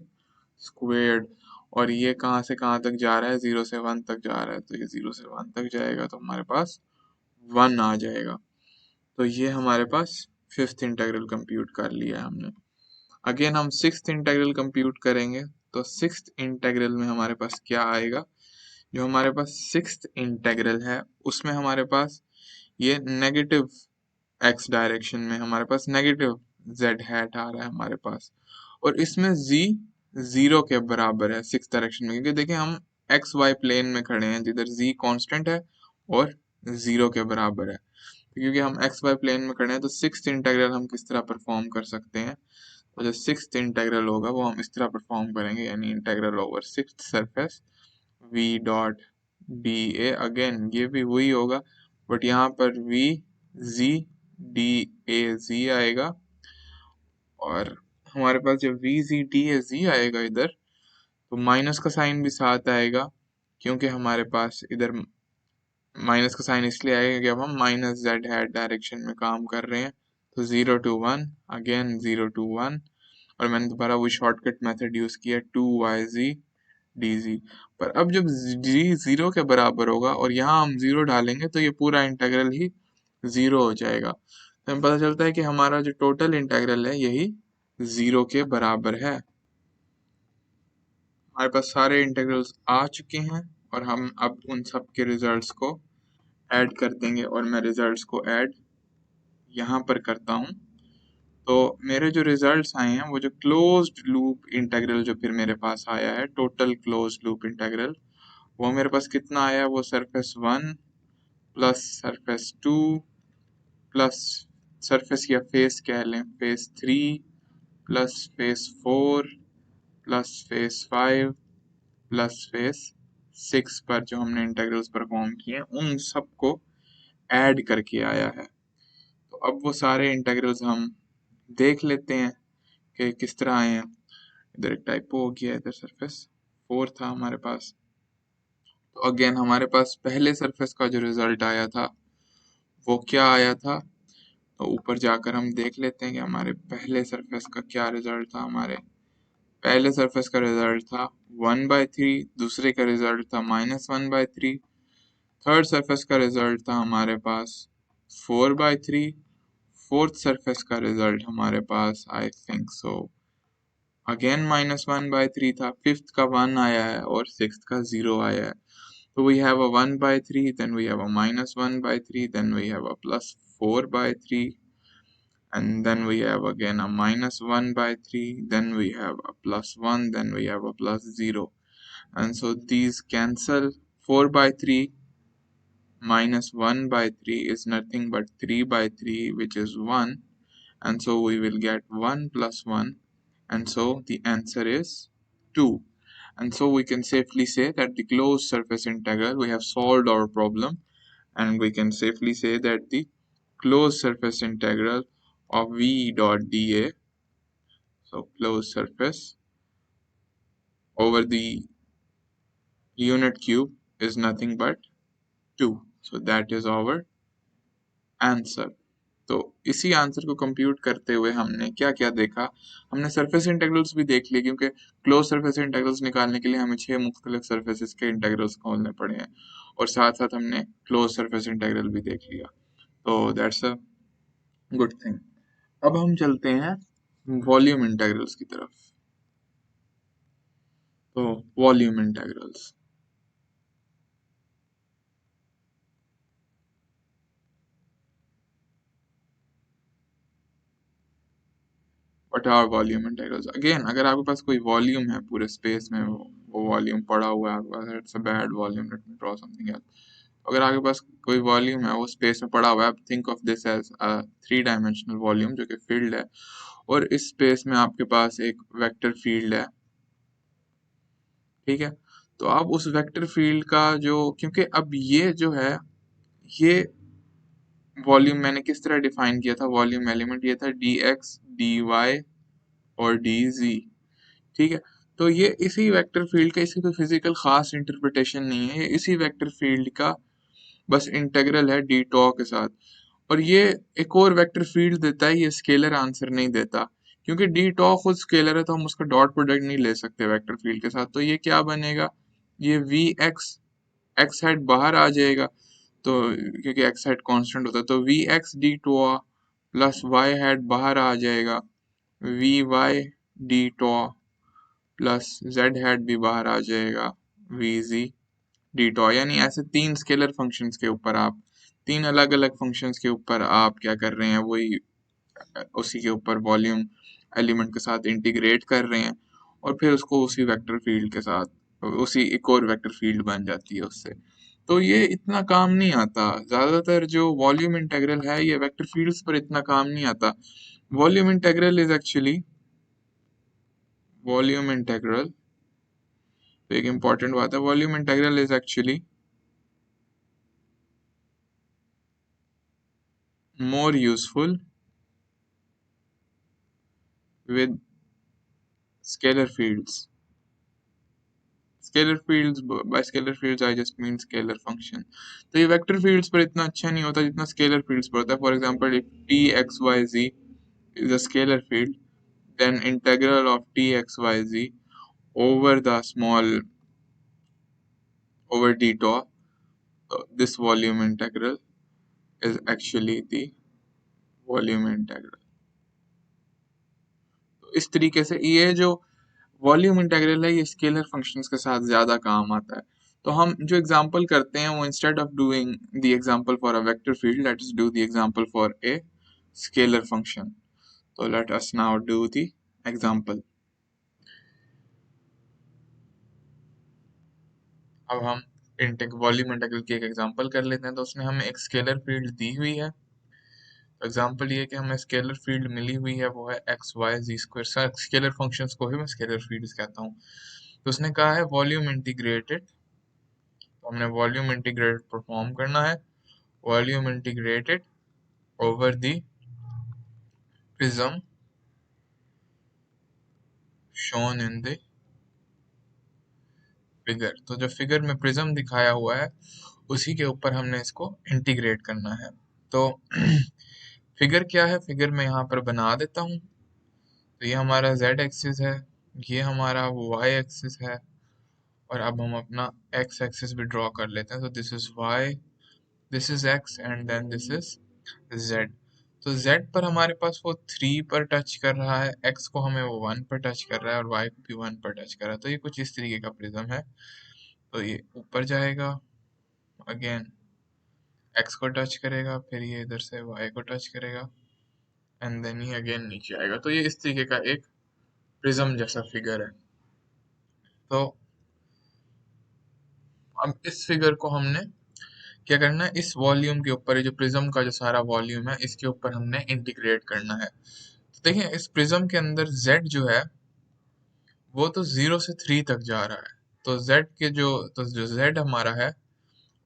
squared. और ये कहाँ से कहाँ तक जा रहा है, 0 से 1 तक जा रहा है, तो ये 0 से 1 तक जाएगा तो हमारे पास 1 आ जाएगा। तो ये हमारे पास फिफ्थ इंटीग्रल कंप्यूट कर लिया है हमने। अगेन हम सिक्स्थ इंटीग्रल कंप्यूट करेंगे तो सिक्स्थ इंटीग्रल में हमारे पास क्या आएगा, जो हमारे पास सिक्स्थ इंटीग्रल है उसमें हमारे पास ये नेगेटिव एक्स डायरेक्शन में हमारे पास नेगेटिव जेड हैट आ रहा है हमारे पास, और इसमें z 0 के बराबर है सिक्स डायरेक्शन में, क्योंकि देखिए हम एक्स वाई प्लेन में खड़े हैं जिधर z कांस्टेंट है और 0 के बराबर है। तो क्योंकि हम एक्स वाई प्लेन में खड़े हैं तो सिक्स्थ इंटीग्रल हम किस तरह परफॉर्म कर सकते हैं, तो जो सिक्स्थ इंटीग्रल होगा वो हम इस तरह परफॉर्म करेंगे, यानी integral over sixth surface v dot D A, again ये भी वही होगा बट यहाँ पर v z डी ए जी आएगा, और हमारे पास जब वी जी डी ए जी आएगा इधर तो माइनस का साइन भी साथ आएगा, क्योंकि हमारे पास इधर माइनस का साइन इसलिए आएगा कि अब हम माइनस जेड हैट डायरेक्शन में काम कर रहे हैं। तो 0 to 1 अगेन 0 to 1, और मैंने दोबारा वो शॉर्टकट मेथड यूज किया 2yz dz। पर अब जब g 0 के बराबर होगा और यहाँ हम 0 डालेंगे तो ये पूरा इंटीग्रल ही 0 हो जाएगा। तो हमें पता चलता है कि हमारा जो टोटल इंटीग्रल है यही 0 के बराबर है। हमारे पास सारे इंटीग्रल्स आ चुके हैं और हम अब उन सब के रिजल्ट्स को ऐड कर देंगे और मैं रिजल्ट्स को ऐड यहाँ पर करता हूँ। तो मेरे जो रिजल्ट्स आए हैं वो जो क्लोज्ड लूप इंटीग्रल जो फिर मेरे पास आया है, टोटल क्लोज्ड लूप इंटीग्रल, वो मेरे पास कितना आया, वो surface 1 plus surface 2 plus surface या फेस कह लें face 3 plus face 4 plus face 5 plus face 6 पर जो हमने इंटीग्रल्स परफॉर्म किए उन सबको ऐड करके आया है। तो अब वो सारे इंटीग्रल्स हम देख लेते हैं कि किस तरह आए हैं। इधर एक टाइपो हो गया, इधर सरफेस 4 था हमारे पास। तो अगेन हमारे पास पहले सरफेस का जो रिजल्ट आया था वो क्या आया था, तो ऊपर जाकर हम देख लेते हैं कि हमारे पहले सरफेस का क्या रिजल्ट था। हमारे पहले सरफेस का रिजल्ट था 1/3, दूसरे का रिजल्ट था -1/3, थर्ड सरफेस का रिजल्ट था हमारे पास 4/3, फोर्थ सरफेस का रिजल्ट हमारे पास आई थिंक सो अगेन -1/3 था, फिफ्थ का 1 आया है और सिक्स्थ का 0 आया है। So we have a 1/3, then we have a -1/3, then we have a +4/3, and then we have again a -1/3, then we have a +1, then we have a +0. And so these cancel. 4/3 -1/3 is nothing but 3/3, which is 1. And so we will get 1 plus 1. And so the answer is 2. And so we can safely say that the closed surface integral, we have solved our problem, and we can safely say that the closed surface integral of V dot dA, so closed surface over the unit cube, is nothing but 2. So that is our answer. तो इसी answer को compute करते हुए हमने क्या क्या देखा, हमने सरफेस इंटीग्रल्स भी देख लिए, क्योंकि क्लोज सरफेस इंटीग्रल्स निकालने के लिए हमें 6 मुख्तलिफ सरफेसेस के इंटीग्रल्स खोलने पड़े हैं, और साथ साथ हमने क्लोज सरफेस इंटीग्रल भी देख लिया। तो दैट्स अ गुड थिंग। अब हम चलते हैं वॉल्यूम इंटीग्रल्स की तरफ। तो volume integrals, what are volume integrals. Again अगर आपके पास कोई वॉल्यूम है पूरे स्पेस में, वो वॉल्यूम पड़ा हुआ है आपके पास, it's a bad volume, let me draw something else. अगर आपके पास कोई वॉल्यूम है वो स्पेस में पड़ा हुआ है, think of this as a 3 dimensional volume जो कि फील्ड है, और इस स्पेस में आपके पास एक वेक्टर फील्ड है, ठीक है। तो आप उस वेक्टर फील्ड का जो, क्योंकि अब ये जो है, ये वॉल्यूम मैंने किस तरह डिफाइन किया था, वॉल्यूम एलिमेंट ये था dx dy और dz, ठीक है। तो ये इसी वेक्टर फील्ड का, इसकी कोई फिजिकल खास इंटरप्रिटेशन नहीं है, ये इसी वेक्टर फील्ड का बस इंटीग्रल है डी टॉ के साथ। और ये एक और वेक्टर फील्ड देता है, ये स्केलर आंसर नहीं देता, क्योंकि डी टॉ खुद स्केलर है तो हम उसका डॉट प्रोडक्ट नहीं ले सकते वेक्टर फील्ड के साथ। तो ये क्या बनेगा, ये वी एक्स, एक्स हेड बाहर आ जाएगा, तो क्योंकि एक्स हेड कांस्टेंट होता है, तो v x d tau plus y hat बाहर आ जाएगा, v y d tau plus z hat भी बाहर आ जाएगा, वी जी डी टॉ। यानी ऐसे 3 स्केलर फंक्शंस के ऊपर आप, 3 अलग अलग फंक्शंस के ऊपर आप क्या कर रहे हैं, वही उसी के ऊपर वॉल्यूम एलिमेंट के साथ इंटीग्रेट कर रहे हैं, और फिर उसको उसी वेक्टर फील्ड के साथ, उसी एक और वेक्टर फील्ड बन जाती है उससे। तो ये इतना काम नहीं आता, ज़्यादातर जो वॉल्यूम इंटीग्रल है ये वेक्टर फील्ड्स पर इतना काम नहीं आता। Volume integral is actually, volume integral, तो एक इम्पॉर्टेंट बात है, volume integral is actually more useful with scalar fields. Scalar fields, by scalar fields I just mean scalar function. तो ये वेक्टर फील्ड्स पर इतना अच्छा नहीं होता जितना स्केलर फील्ड्स पर होता है। For example if t x y z is a scalar field, then integral of t x y z over the small, over d tau, this volume integral is actually the volume integral. तो इस तरीके से ये जो volume integral है ये scalar functions के साथ ज़्यादा काम आता है। तो हम जो एग्जांपल करते हैं वो instead of doing the example for a vector field let us do the example for a scalar function. तो let us now do the example. अब हम वॉल्यूम इंटीग्रल की एक एग्जांपल कर लेते हैं। तो उसमें हमें एक स्केलर फील्ड दी हुई है। तो एग्जांपल ये कि हमें स्केलर फील्ड मिली हुई है वो है एक्स वाई जी स्क्वायर। स्केलर फंक्शंस को ही मैं स्केलर फील्ड्स कहता हूँ। तो उसने कहा है वॉल्यूम इंटीग्रेटेड, तो हमने वॉल्यूम इंटीग्रेटेड परफॉर्म करना है। Volume integrated over the prism shown in the figure. तो जो फिगर में प्रिज्म दिखाया हुआ है उसी के ऊपर हमने इसको इंटीग्रेट करना है। तो फिगर क्या है, फिगर मैं यहाँ पर बना देता हूँ। तो ये हमारा z एक्सिस है, ये हमारा y एक्सिस है, और अब हम अपना x एक्सिस भी ड्रॉ कर लेते हैं। तो this is y, this is x and then this is z। तो z पर हमारे पास वो 3 पर टच कर रहा है, x को हमें वो 1 पर टच कर रहा है और y को भी 1 पर टच कर रहा है। तो ये कुछ इस तरीके का प्रिज्म है। तो ये ऊपर जाएगा, अगेन x को टच करेगा, फिर ये इधर से y को टच करेगा एंड देन ये अगेन नीचे आएगा। तो ये इस तरीके का एक प्रिज्म जैसा फिगर है। तो अब इस फिगर को हमने क्या करना है, इस वॉल्यूम के ऊपर, जो प्रिज्म का जो सारा वॉल्यूम है इसके ऊपर हमने इंटीग्रेट करना है। तो देखिए इस प्रिज्म के अंदर z जो है वो तो 0 से 3 तक जा रहा है। तो z के जो z हमारा है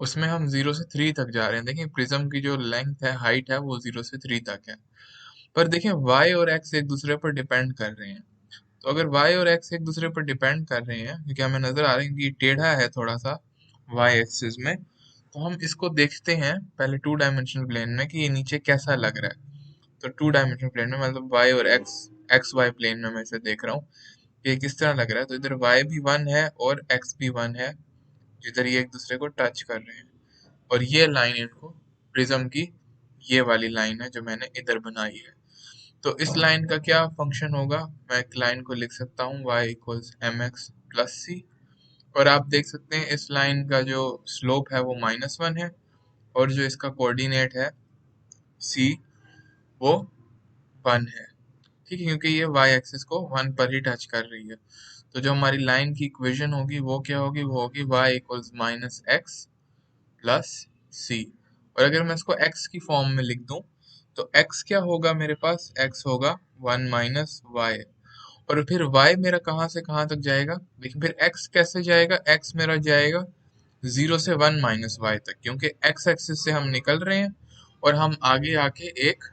उसमें हम 0 से 3 तक जा रहे हैं। देखिए प्रिज्म की जो लेंथ है, हाइट है, वो 0 से 3 तक है। पर देखिए y और x एक दूसरे पर डिपेंड कर रहे हैं। तो अगर y और x एक दूसरे पर डिपेंड कर रहे हैं, क्योंकि हमें नजर आ रहा है कि ये टेढ़ा है थोड़ा सा y एक्सिस में, तो हम इसको देखते हैं पहले 2 डायमेंशनल प्लेन में कि ये नीचे कैसा लग रहा है। तो 2 डायमेंशनल प्लेन में मतलब y और एक्स वाई प्लेन में मैं इसे देख रहा हूँ कि ये किस तरह लग रहा है। तो इधर y भी 1 है और x भी 1 है, जिधर ये एक दूसरे को टच कर रहे हैं। और ये लाइन इनको प्रिज्म की ये वाली लाइन है जो मैंने इधर बनाई है। तो इस लाइन का क्या फंक्शन होगा, मैं एक लाइन को लिख सकता हूँ y equals m x plus c. और आप देख सकते हैं इस लाइन का जो स्लोप है वो -1 है और जो इसका कोऑर्डिनेट है c वो 1 है। ठीक है, क्योंकि ये y एक्सिस को 1 पर ही टच कर रही है। तो जो हमारी लाइन की इक्वेशन होगी वो क्या होगी, वो होगी y equals minus x plus c. और अगर मैं इसको x की फॉर्म में लिख दूं तो x क्या होगा, मेरे पास x होगा 1 माइनस वाई। और फिर y मेरा कहाँ से कहाँ तक जाएगा, लेकिन फिर x कैसे जाएगा, x मेरा जाएगा 0 से 1 माइनस वाई तक, क्योंकि x एक्सिस से हम निकल रहे हैं और हम आगे आके एक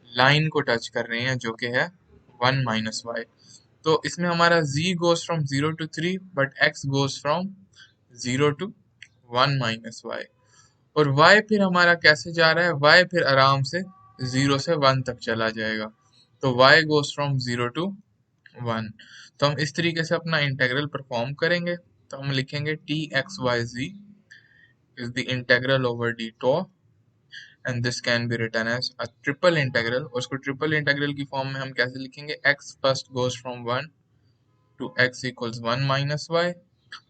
लाइन को टच कर रहे हैं जो कि है 1 माइनस वाई। तो इसमें हमारा z goes from 0 to 3 but x goes from 0 to 1 minus y. और y फिर हमारा कैसे जा रहा है, y फिर आराम से 0 से 1 तक चला जाएगा। तो y गोज फ्रॉम 0 to 1। तो हम इस तरीके से अपना इंटेग्रल परफॉर्म करेंगे। तो हम लिखेंगे t x y z is the integral over d tau and this can be written as a triple integral. और उसको ट्रिपल इंटेग्रल की फॉर्म में हम कैसे लिखेंगे, x first goes from 1 to x equals 1 minus y.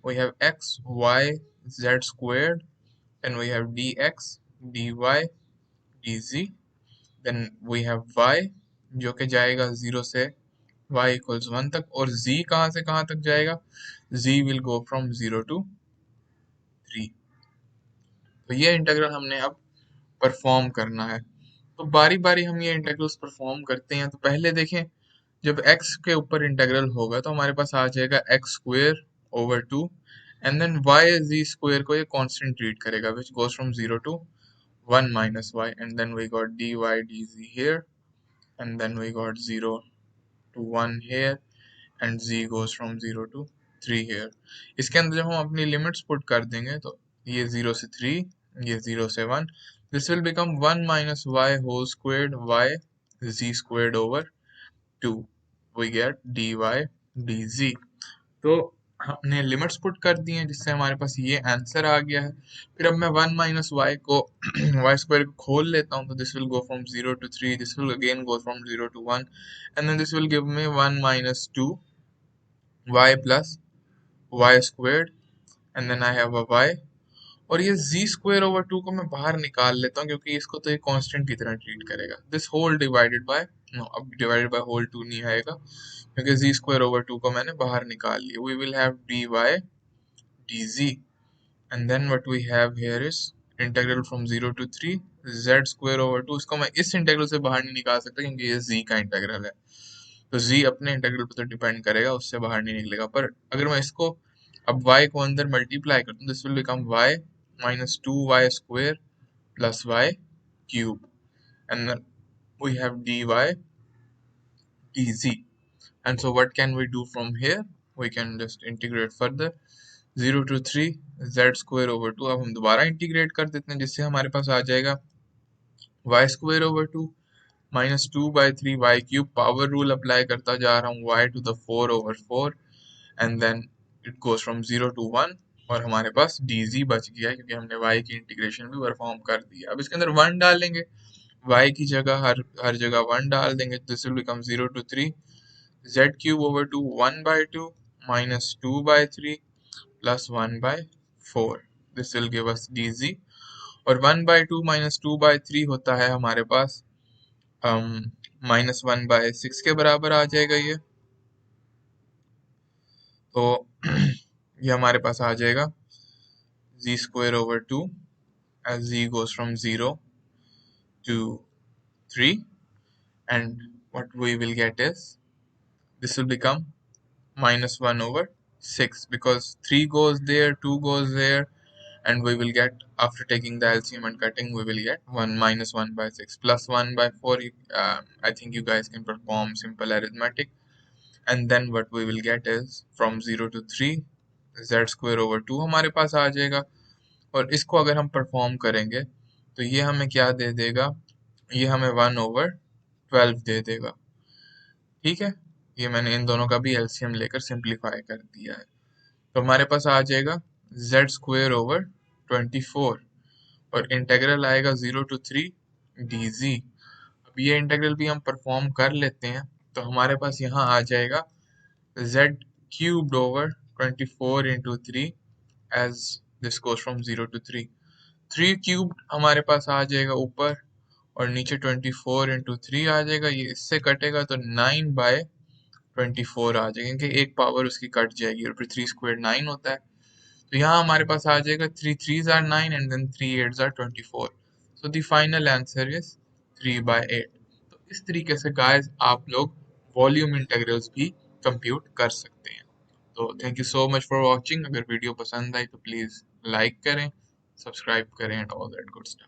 We have x, y, z squared. Then we have dx, dy, dz. Then we have y जो कि जाएगा 0 से y equals 1 तक। और z कहाँ से कहाँ तक जाएगा, z will go from 0 to 3। तो ये इंटीग्रल हमने अब परफॉर्म करना है। तो बारी बारी हम ये इंटीग्रल्स परफॉर्म करते हैं। तो पहले देखें, जब x के ऊपर इंटीग्रल होगा तो हमारे पास आ जाएगा x square over 2 and then y z square को ये कांस्टेंट ट्रीट करेगा which goes from 0 to 1 minus y and then we got dy dz here and then we got 0 to 1 here and z goes from 0 to 3 here। इसके अंदर जब हम अपनी limits put कर देंगे तो ये 0 से 3, ये 0 से 1, this will become 1 minus y whole squared y z squared over 2, we get dy dz। तो हमने लिमिट्स पुट कर दी हैं जिससे हमारे पास ये आंसर आ गया है। फिर अब मैं 1 - y को वाई स्क्वायर को खोल लेता हूँ, तो this will go from 0 to 3, this will again go from 0 to 1, and then this will give me 1 - 2 y plus y squared, and then I have a y। और ये z²/2 को मैं बाहर निकाल लेता हूँ क्योंकि इसको तो एक कांस्टेंट की तरह ट्रीट करेगा। This whole divided by, no अब डिवाइडेड बाय होल 2 नहीं आएगा क्योंकि z²/2 को मैंने बाहर निकाल लिया। We will have dy dz, and then what we have here is integral from 0 to 3 z²/2। इसको मैं इस इंटीग्रल से बाहर नहीं निकाल सकता क्योंकि ये z का इंटीग्रल है, तो z अपने इंटीग्रल पर तो डिपेंड करेगा, उससे बाहर नहीं निकलेगा। पर अगर मैं इसको अब y को अंदर मल्टीप्लाई करता हूँ, this will become y - 2y² plus y cube, and then we have dy dz, and so what can we do from here? We can just integrate further 0 to 3 z²/2। अब हम दोबारा integrate कर देते हैं जिससे हमारे पास आ जाएगा y²/2 -2/3 y cube। Power rule apply करता जा रहा हूँ, y⁴/4, and then it goes from 0 to 1, और हमारे पास dz बच गया है क्योंकि हमने y की इंटीग्रेशन भी परफॉर्म कर दिया। अब इसके अंदर 1 डालेंगे, y की जगह हर जगह 1 डाल देंगे, this will become 0 to 3 z³/2 1/2 -2/3 plus 1/4, this will give us dz। और 1/2 -2/3 होता है हमारे पास -1/6 के बराबर आ जाएगा ये, तो ये हमारे पास आ जाएगा z²/2 as z goes from 0 to 3, and what we will get is this will become -1/6 because 3 goes there, 2 goes there, and we will get, after taking the LCM and cutting, we will get 1 -1/6 plus 1/4। I think you guys can perform simple arithmetic, and then what we will get is from 0 to 3 z²/2 हमारे पास आ जाएगा। और इसको अगर हम perform करेंगे तो ये हमें क्या दे देगा, ये हमें 1/12 दे देगा। ठीक है, ये मैंने इन दोनों का भी LCM लेकर सिंप्लीफाई कर दिया है, तो हमारे पास आ जाएगा z²/24, और इंटेग्रल आएगा 0 to 3 dz। अब ये इंटेग्रल भी हम परफॉर्म कर लेते हैं, तो हमारे पास यहाँ आ जाएगा z³/24 into 3 as this goes from 0 to 3। 3³ हमारे पास आ जाएगा ऊपर, और नीचे 24 into 3 आ जाएगा। ये इससे कटेगा तो 9/24 आ जाएगा क्योंकि एक पावर उसकी कट जाएगी, और फिर 3² 9 होता है, तो यहाँ हमारे पास आ जाएगा 3 3s are 9 and then 3 8s are 24, so the final answer is 3/8। तो इस तरीके से गाइस आप लोग वॉल्यूम इंटीग्रल्स भी कंप्यूट कर सकते हैं। तो thank you so much for watching. अगर वीडियो पसंद आई तो प्लीज़ लाइक करें, सब्सक्राइब करें and all that good stuff.